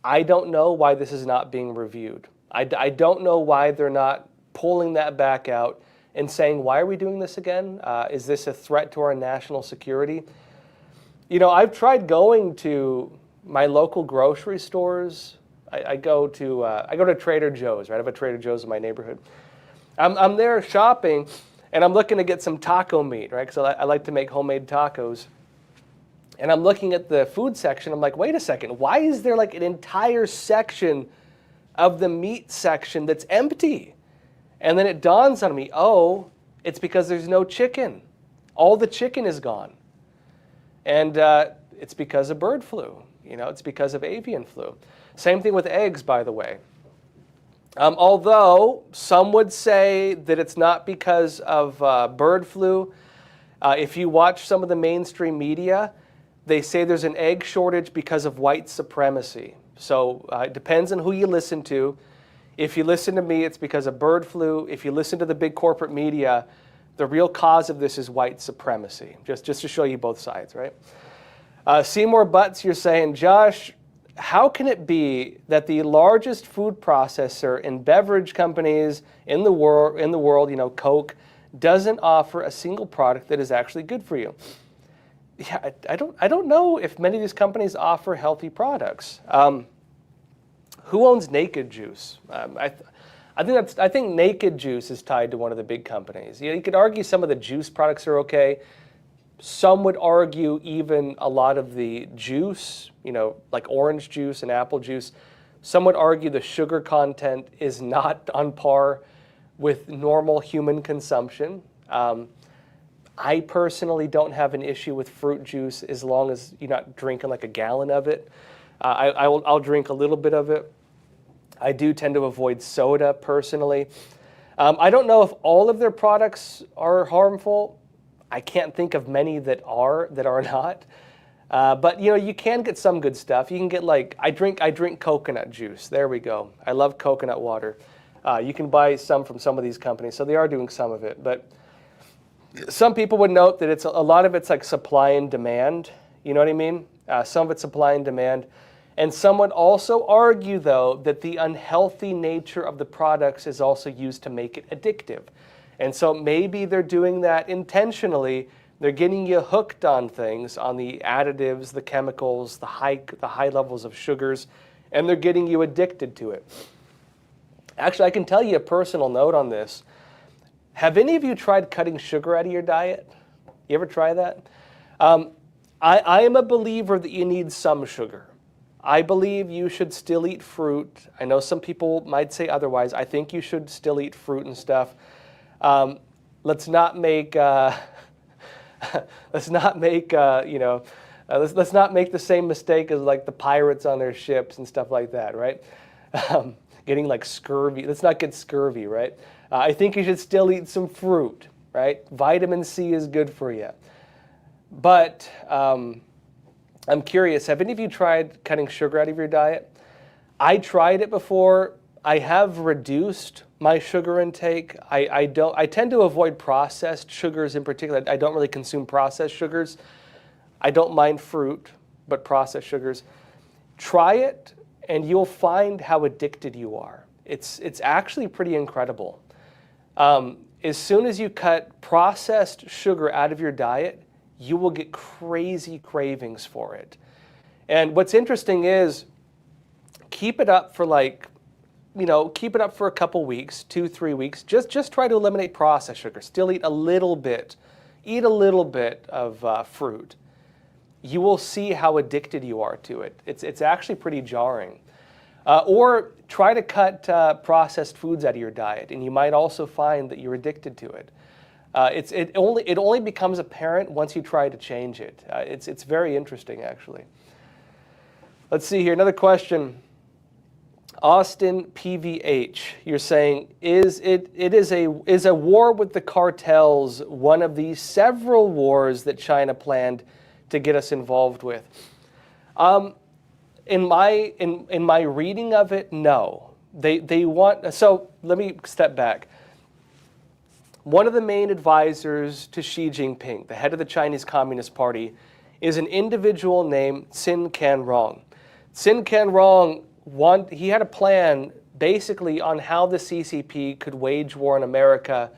I don't know why this is not being reviewed. I don't know why they're not pulling that back out and saying, why are we doing this again? Is this a threat to our national security? I've tried going to my local grocery stores. I go to Trader Joe's, right? I have a Trader Joe's in my neighborhood. I'm there shopping, And I'm looking to get some taco meat, right? Because I like to make homemade tacos. And I'm looking at the food section. I'm like, wait a second. Why is there like an entire section of the meat section that's empty? And then it dawns on me, oh, it's because there's no chicken. All the chicken is gone. And it's because of bird flu. It's because of avian flu. Same thing with eggs, by the way. Although some would say that it's not because of bird flu. If you watch some of the mainstream media, they say there's an egg shortage because of white supremacy. So it depends on who you listen to. If you listen to me, it's because of bird flu. If you listen to the big corporate media, the real cause of this is white supremacy, just to show you both sides, right? Seymour Butts, you're saying, Josh, how can it be that the largest food processor and beverage companies in the world, Coke, doesn't offer a single product that is actually good for you? Yeah, I don't know if many of these companies offer healthy products. Who owns Naked Juice? I think Naked Juice is tied to one of the big companies. You could argue some of the juice products are okay. Some would argue even a lot of the juice, like orange juice and apple juice, some would argue the sugar content is not on par with normal human consumption. I personally don't have an issue with fruit juice as long as you're not drinking like a gallon of it. I'll drink a little bit of it. I do tend to avoid soda personally. I don't know if all of their products are harmful. I can't think of many that are not. But you can get some good stuff. You can get I drink coconut juice. There we go. I love coconut water. You can buy some from some of these companies, so they are doing some of it. But some people would note that a lot of it's like supply and demand. You know what I mean? Some of it's supply and demand. And some would also argue, though, that the unhealthy nature of the products is also used to make it addictive. And so maybe they're doing that intentionally. They're getting you hooked on things, on the additives, the chemicals, the high levels of sugars, and they're getting you addicted to it. Actually, I can tell you a personal note on this. Have any of you tried cutting sugar out of your diet? You ever try that? I am a believer that you need some sugar. I believe you should still eat fruit. I know some people might say otherwise. I think you should still eat fruit and stuff. Let's not make let's not make the same mistake as like the pirates on their ships and stuff like that, right? Getting like scurvy. Let's not get scurvy, right? I think you should still eat some fruit, right? Vitamin C is good for you. But I'm curious, have any of you tried cutting sugar out of your diet? I tried it before. I have reduced my sugar intake. I tend to avoid processed sugars in particular. I don't really consume processed sugars. I don't mind fruit, but processed sugars. Try it, and you'll find how addicted you are. It's actually pretty incredible. As soon as you cut processed sugar out of your diet, you will get crazy cravings for it. And what's interesting is keep it up for keep it up for a couple weeks, 2-3 weeks. Just try to eliminate processed sugar. Still eat a little bit. Eat a little bit of fruit. You will see how addicted you are to it. It's actually pretty jarring. Or try to cut processed foods out of your diet, and you might also find that you're addicted to it. It only becomes apparent once you try to change it. It's very interesting, actually. Let's see here. Another question. Austin PVH, you're saying, is a war with the cartels one of the several wars that China planned to get us involved with? In my reading of it, no. They want. So let me step back. One of the main advisors to Xi Jinping, the head of the Chinese Communist Party, is an individual named Qin Canrong. Qin Canrong, he had a plan basically on how the CCP could wage war on America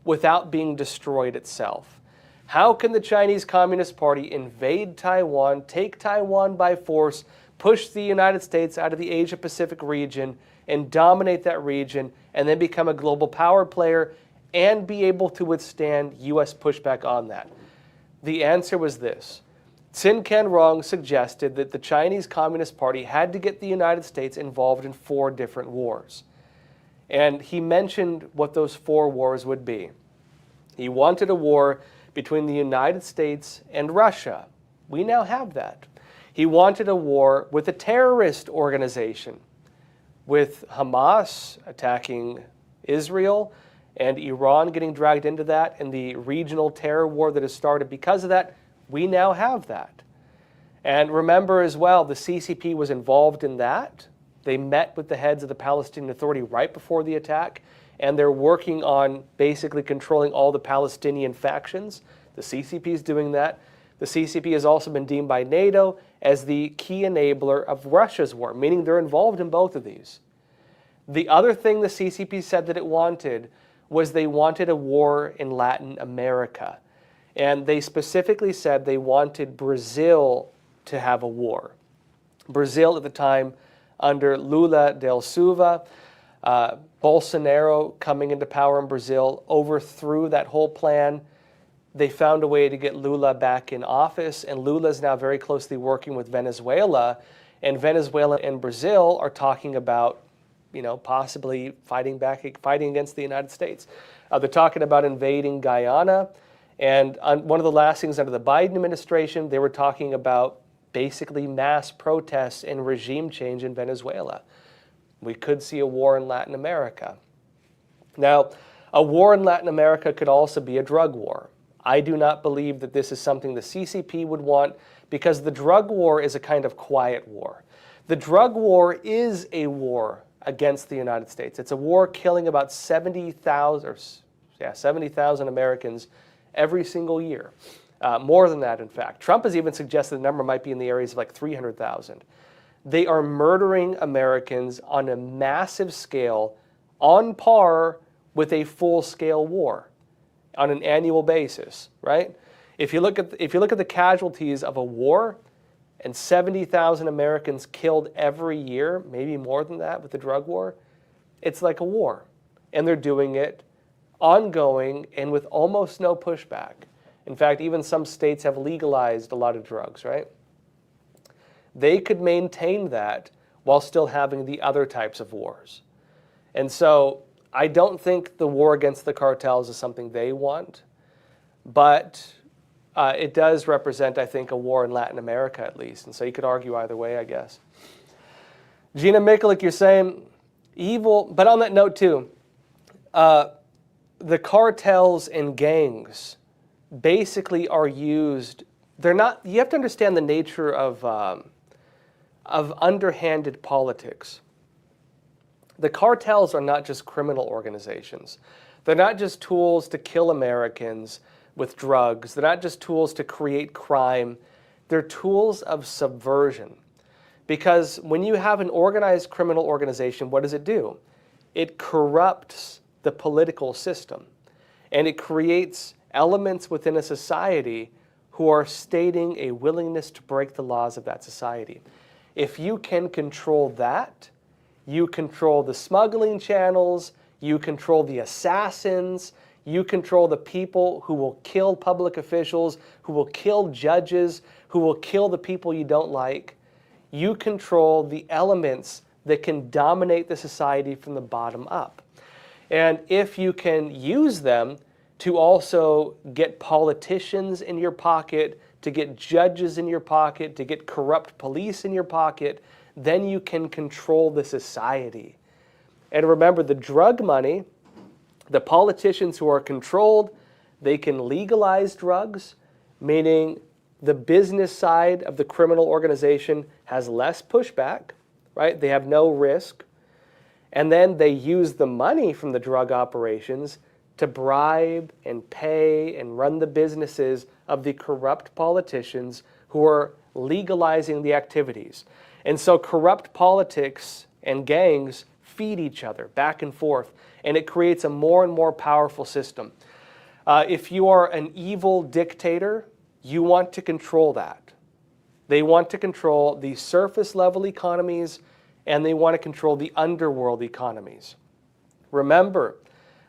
without being destroyed itself. How can the Chinese Communist Party invade Taiwan, take Taiwan by force, push the United States out of the Asia-Pacific region, and dominate that region, and then become a global power player and be able to withstand U.S. pushback on that? The answer was this. Tsin Ken Rong suggested that the Chinese Communist Party had to get the United States involved in 4 different wars. And he mentioned what those 4 wars would be. He wanted a war between the United States and Russia. We now have that. He wanted a war with a terrorist organization, with Hamas attacking Israel and Iran getting dragged into that, and the regional terror war that has started because of that. We now have that. And remember as well, the CCP was involved in that. They met with the heads of the Palestinian Authority right before the attack, and they're working on basically controlling all the Palestinian factions. The CCP is doing that. The CCP has also been deemed by NATO as the key enabler of Russia's war, meaning they're involved in both of these. The other thing the CCP said that it wanted was they wanted a war in Latin America. And they specifically said they wanted Brazil to have a war. Brazil at the time, under Lula da Silva, Bolsonaro coming into power in Brazil, overthrew that whole plan. They found a way to get Lula back in office, and Lula is now very closely working with Venezuela. And Venezuela and Brazil are talking about, possibly fighting against the United States. They're talking about invading Guyana. And one of the last things under the Biden administration, they were talking about basically mass protests and regime change in Venezuela. We could see a war in Latin America. Now, a war in Latin America could also be a drug war. I do not believe that this is something the CCP would want, because the drug war is a kind of quiet war. The drug war is a war against the United States. It's a war killing about 70,000 Americans every single year. More than that, in fact. Trump has even suggested the number might be in the areas of like 300,000. They are murdering Americans on a massive scale, on par with a full-scale war on an annual basis, right? If you look at the casualties of a war, and 70,000 Americans killed every year, maybe more than that with the drug war, it's like a war. And they're doing it ongoing and with almost no pushback. In fact, even some states have legalized a lot of drugs, right? They could maintain that while still having the other types of wars. And so I don't think the war against the cartels is something they want, but it does represent, I think, a war in Latin America at least. And so you could argue either way, I guess. Gina Mikulik, you're saying evil, but on that note too, the cartels and gangs basically are used, you have to understand the nature of underhanded politics. The cartels are not just criminal organizations. They're not just tools to kill Americans with drugs. They're not just tools to create crime. They're tools of subversion. Because when you have an organized criminal organization, what does it do? It corrupts the political system. And it creates elements within a society who are stating a willingness to break the laws of that society. If you can control that, you control the smuggling channels, you control the assassins, you control the people who will kill public officials, who will kill judges, who will kill the people you don't like. You control the elements that can dominate the society from the bottom up. And if you can use them to also get politicians in your pocket, to get judges in your pocket, to get corrupt police in your pocket, then you can control the society. And remember, the drug money, the politicians who are controlled, they can legalize drugs, meaning the business side of the criminal organization has less pushback, right? They have no risk. And then they use the money from the drug operations to bribe and pay and run the businesses of the corrupt politicians who are legalizing the activities. And so corrupt politics and gangs feed each other back and forth, and it creates a more and more powerful system. If you are an evil dictator, you want to control that. They want to control the surface level economies, and they want to control the underworld economies. Remember,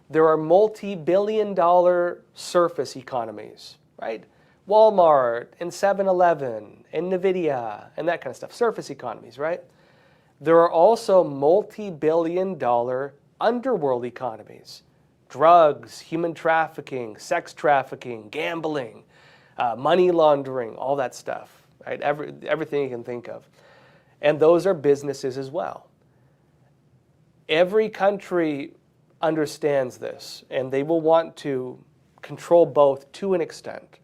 There are multi-billion-dollar surface economies, right? Walmart and 7-Eleven and NVIDIA and that kind of stuff, surface economies, right? There are also multi-billion-dollar underworld economies, drugs, human trafficking, sex trafficking, gambling, money laundering, all that stuff, right? Everything you can think of. And those are businesses as well. Every country understands this, and they will want to control both to an extent.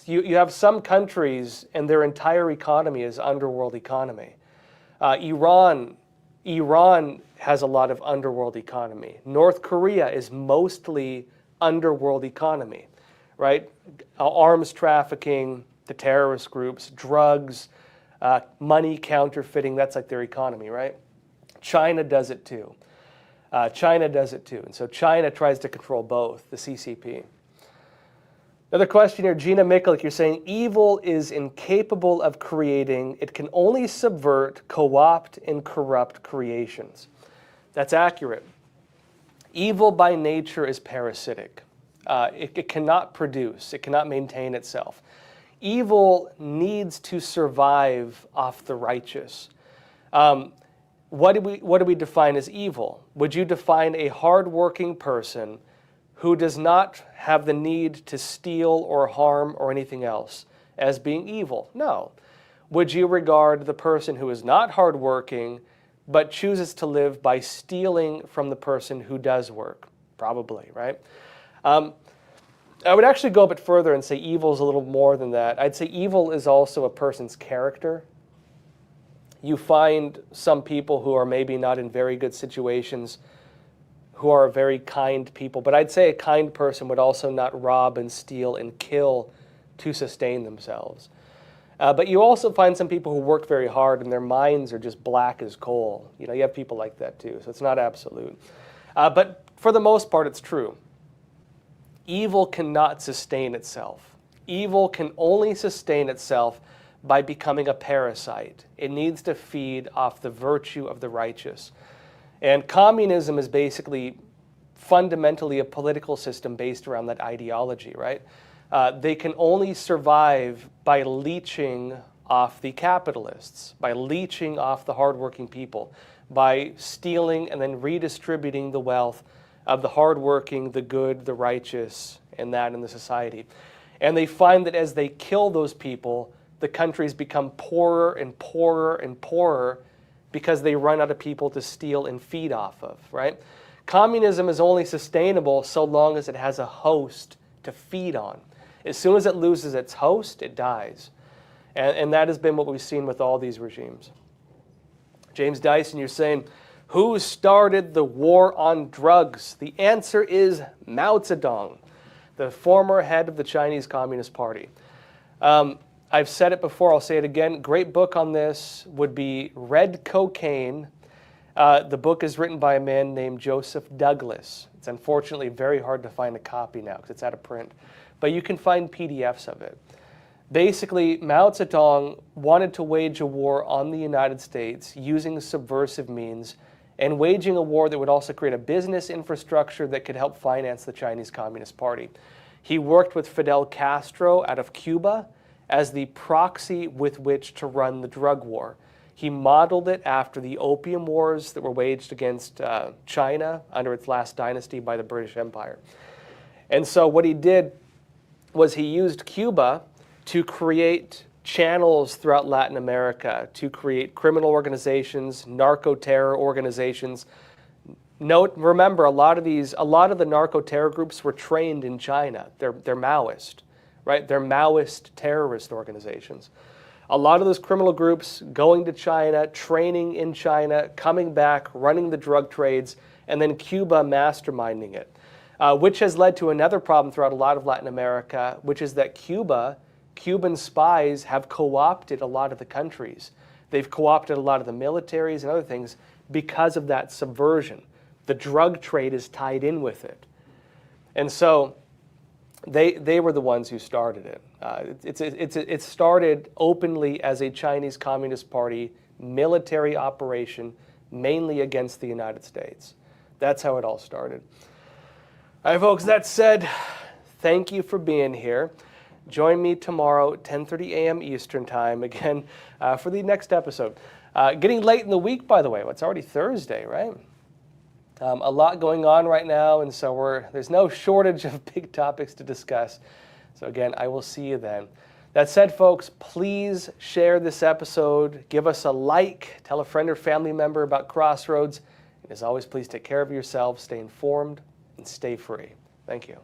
You have some countries, and their entire economy is underworld economy. Iran has a lot of underworld economy. North Korea is mostly underworld economy, right? Arms trafficking, the terrorist groups, drugs, money counterfeiting, that's like their economy, right? China does it too. And so China tries to control both, the CCP. Another question here, Gina Mikulik, you're saying evil is incapable of creating, it can only subvert, co-opt, and corrupt creations. That's accurate. Evil by nature is parasitic. It cannot produce, it cannot maintain itself. Evil needs to survive off the righteous. What do we define as evil? Would you define a hardworking person who does not have the need to steal or harm or anything else as being evil? No. Would you regard the person who is not hardworking but chooses to live by stealing from the person who does work? Probably, right? I would actually go a bit further and say evil is a little more than that. I'd say evil is also a person's character. You find some people who are maybe not in very good situations who are very kind people, but I'd say a kind person would also not rob and steal and kill to sustain themselves. But you also find some people who work very hard and their minds are just black as coal. You have people like that too, so it's not absolute. But for the most part, it's true. Evil cannot sustain itself. Evil can only sustain itself by becoming a parasite. It needs to feed off the virtue of the righteous. And communism is basically fundamentally a political system based around that ideology, right? They can only survive by leeching off the capitalists, by leeching off the hardworking people, by stealing and then redistributing the wealth of the hardworking, the good, the righteous, and that in the society. And they find that as they kill those people, the countries become poorer and poorer and poorer because they run out of people to steal and feed off of, right? Communism is only sustainable so long as it has a host to feed on. As soon as it loses its host, it dies. And that has been what we've seen with all these regimes. James Dyson, you're saying, who started the war on drugs? The answer is Mao Zedong, the former head of the Chinese Communist Party. I've said it before, I'll say it again. Great book on this would be Red Cocaine. The book is written by a man named Joseph Douglas. It's unfortunately very hard to find a copy now because it's out of print. But you can find PDFs of it. Basically, Mao Zedong wanted to wage a war on the United States using subversive means and waging a war that would also create a business infrastructure that could help finance the Chinese Communist Party. He worked with Fidel Castro out of Cuba as the proxy with which to run the drug war. He modeled it after the opium wars that were waged against China under its last dynasty by the British Empire. And so what he did was he used Cuba to create channels throughout Latin America, to create criminal organizations, narco-terror organizations. Remember, a lot of the narco-terror groups were trained in China. They're Maoist, right? They're Maoist terrorist organizations. A lot of those criminal groups going to China, training in China, coming back, running the drug trades, and then Cuba masterminding it, which has led to another problem throughout a lot of Latin America, which is that Cuban spies have co-opted a lot of the countries. They've co-opted a lot of the militaries and other things because of that subversion. The drug trade is tied in with it. And so they were the ones who started it. It started openly as a Chinese Communist Party military operation, mainly against the United States. That's how it all started. All right, folks, that said, thank you for being here. Join me tomorrow at 10:30 a.m. Eastern Time again for the next episode. Getting late in the week, by the way. It's already Thursday, right? A lot going on right now, and so there's no shortage of big topics to discuss. So again, I will see you then. That said, folks, please share this episode. Give us a like. Tell a friend or family member about Crossroads. And as always, please take care of yourselves, stay informed, and stay free. Thank you.